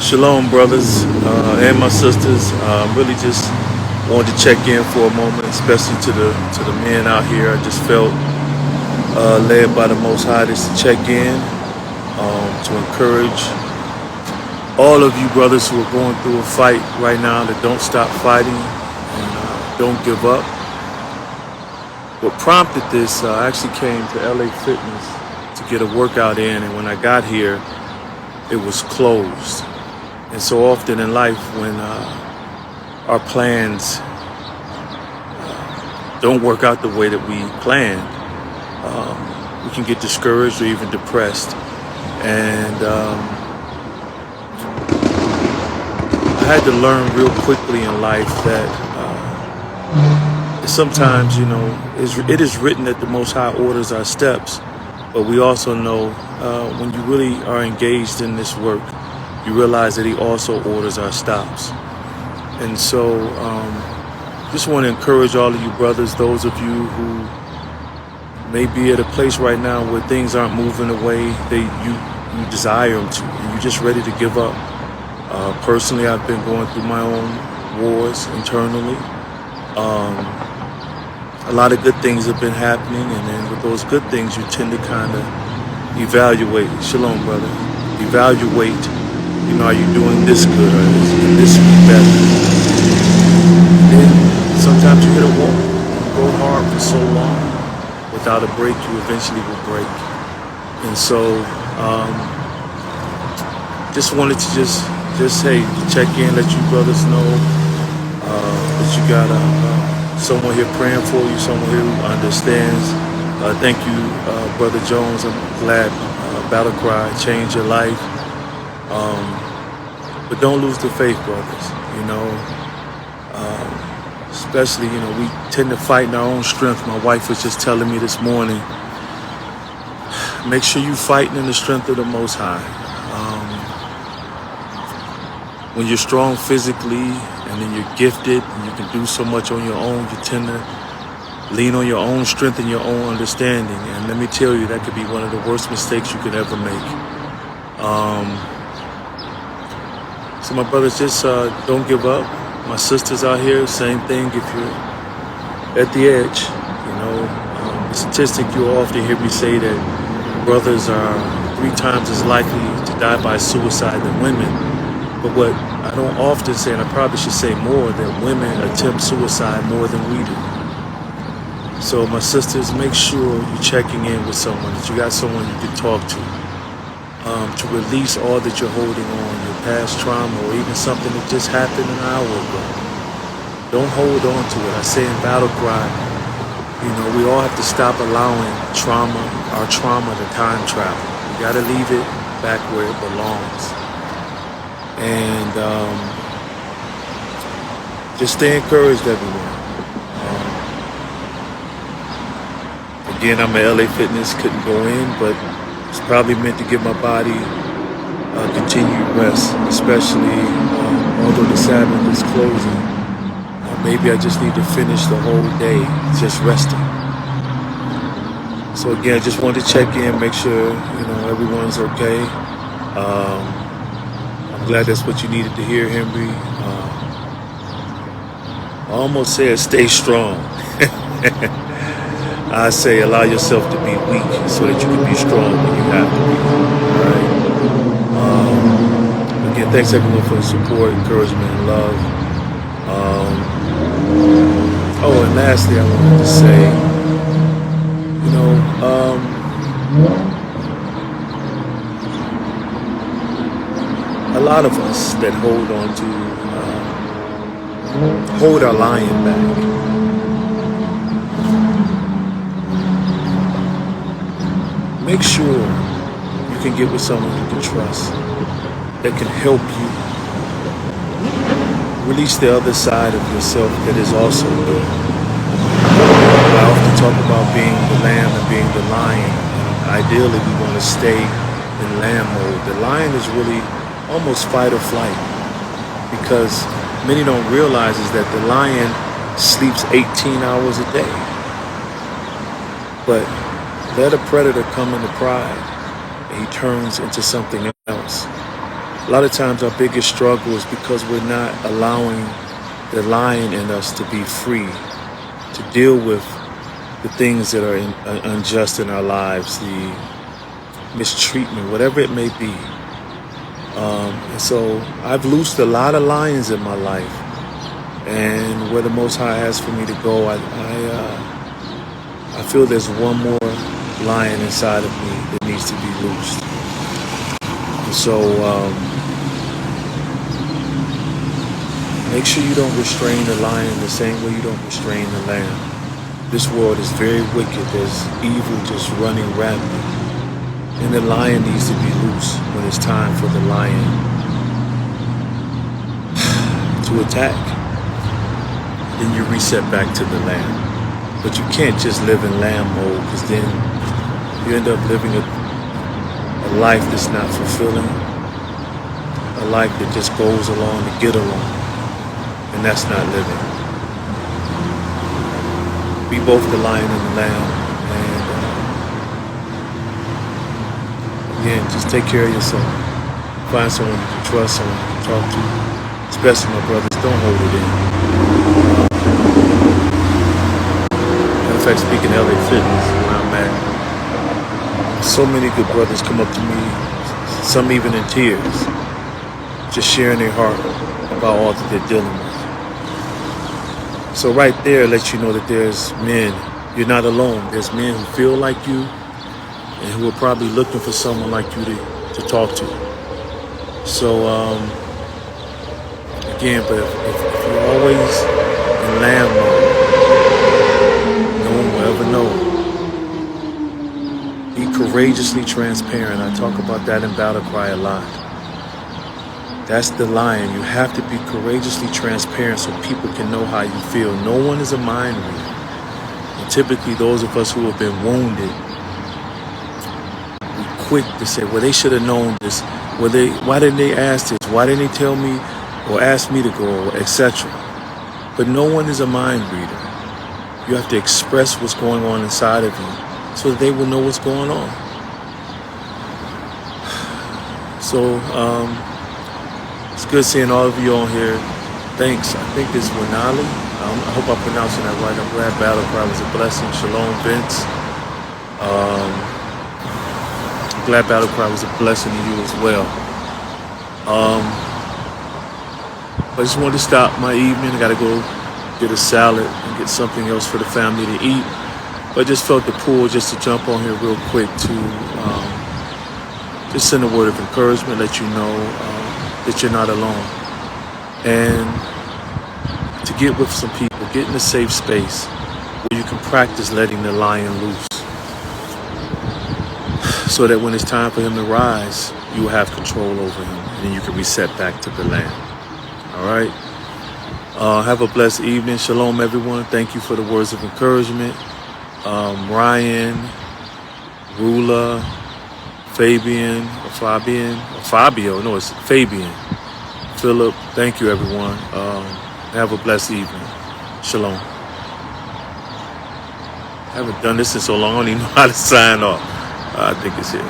Shalom, brothers and my sisters. Really just wanted to check in for a moment, especially to the men out here. I just felt led by the Most High just to check in, to encourage all of you brothers who are going through a fight right now that don't stop fighting and don't give up. What prompted this, I actually came to LA Fitness to get a workout in, and when I got here, it was closed. And so often in life, when our plans don't work out the way that we planned, we can get discouraged or even depressed. And I had to learn real quickly in life that sometimes, it is written that the Most High orders our steps, but we also know when you really are engaged in this work, you realize that He also orders our stops. And so just want to encourage all of you brothers, those of you who may be at a place right now where things aren't moving the way you desire them to, and you're just ready to give up. Personally, I've been going through my own wars internally. A lot of good things have been happening, and then with those good things, you tend to kind of evaluate. Shalom, brother. Evaluate, are you doing this good or can this be better? Then sometimes you hit a wall. You go hard for so long without a break, you eventually will break. And so, just wanted to just hey, check in, let you brothers know that you got someone here praying for you, someone here who understands. Thank you, Brother Jones. I'm glad Battle Cry changed your life. But don't lose the faith, brothers. Especially, we tend to fight in our own strength. My wife was just telling me this morning, make sure you fighting in the strength of the Most High. When you're strong physically and then you're gifted and you can do so much on your own, you tend to lean on your own strength and your own understanding. And let me tell you, that could be one of the worst mistakes you could ever make. So my brothers, just don't give up. My sisters out here, same thing. If you're at the edge, the statistic you'll often hear me say that brothers are 3 times as likely to die by suicide than women. But what I don't often say, and I probably should say more, that women attempt suicide more than we do. So my sisters, make sure you're checking in with someone, that you got someone you can talk to release all that you're holding on, your past trauma, or even something that just happened an hour ago. Don't hold on to it. I say in Battle Cry, we all have to stop allowing our trauma to time travel. We got to leave it back where it belongs. And just stay encouraged, everyone. Again, I'm at LA Fitness, couldn't go in, but it's probably meant to give my body continued rest, especially although the Sabbath is closing. Maybe I just need to finish the whole day just resting. So again, just wanted to check in, make sure everyone's okay. I'm glad that's what you needed to hear, Henry. I almost said stay strong. I say allow yourself to be weak so that you can be strong when you have to be. All right. Again, thanks everyone for the support, encouragement, and love. And lastly, I wanted to say, a lot of us that hold our lion back. Make sure you can get with someone you can trust that can help you release the other side of yourself that is also good. I often talk about being the lamb and being the lion. Ideally, we want to stay in lamb mode. The lion is really almost fight or flight, because many don't realize is that the lion sleeps 18 hours a day. But let a predator come into pride, and he turns into something else. A lot of times our biggest struggle is because we're not allowing the lion in us to be free, to deal with the things that are unjust in our lives, the mistreatment, whatever it may be. And so I've loosed a lot of lions in my life, and where the Most High has for me to go, I feel there's one more lion inside of me that needs to be loosed. And so make sure you don't restrain the lion the same way you don't restrain the lamb. This world is very wicked. There's evil just running rampant. And the lion needs to be loose when it's time for the lion to attack. Then you reset back to the lamb. But you can't just live in lamb mode, because then you end up living a life that's not fulfilling, a life that just goes along to get along. And that's not living. Be both the lion and the lamb. And again, just take care of yourself. Find someone you can trust, someone you can talk to. Especially my brothers, don't hold it in. Matter of fact, speaking of LA Fitness, where I'm at, so many good brothers come up to me, some even in tears, just sharing their heart about all that they're dealing with. So right there lets you know that there's men, you're not alone. There's men who feel like you and who are probably looking for someone like you to talk to. So again, but if you're always in lamb mode, no one will ever know. Be courageously transparent. I talk about that in Battle Cry a lot. That's the lion. You have to be courageously transparent so people can know how you feel. No one is a mind reader. And typically those of us who have been wounded, we're quick to say, well, they should have known this. Why didn't they ask this? Why didn't they tell me or ask me to go, etc.? But no one is a mind reader. You have to express what's going on inside of you so that they will know what's going on. So, it's good seeing all of you on here. Thanks. I think it's Winali. I hope I'm pronouncing that right. I'm glad Battle Cry was a blessing. Shalom, Vince. I'm glad Battle Cry was a blessing to you as well. I just wanted to stop my evening. I got to go get a salad and get something else for the family to eat. But I just felt the pull just to jump on here real quick to just send a word of encouragement, let you know that you're not alone. And to get with some people, get in a safe space where you can practice letting the lion loose. So that when it's time for him to rise, you will have control over him. And then you can reset back to the lamb. All right? Have a blessed evening. Shalom, everyone. Thank you for the words of encouragement. Ryan, Rula, Fabian, or Fabio. No, it's Fabian. Philip, thank you, everyone. Have a blessed evening. Shalom. I haven't done this in so long, I don't even know how to sign off. I think it's here.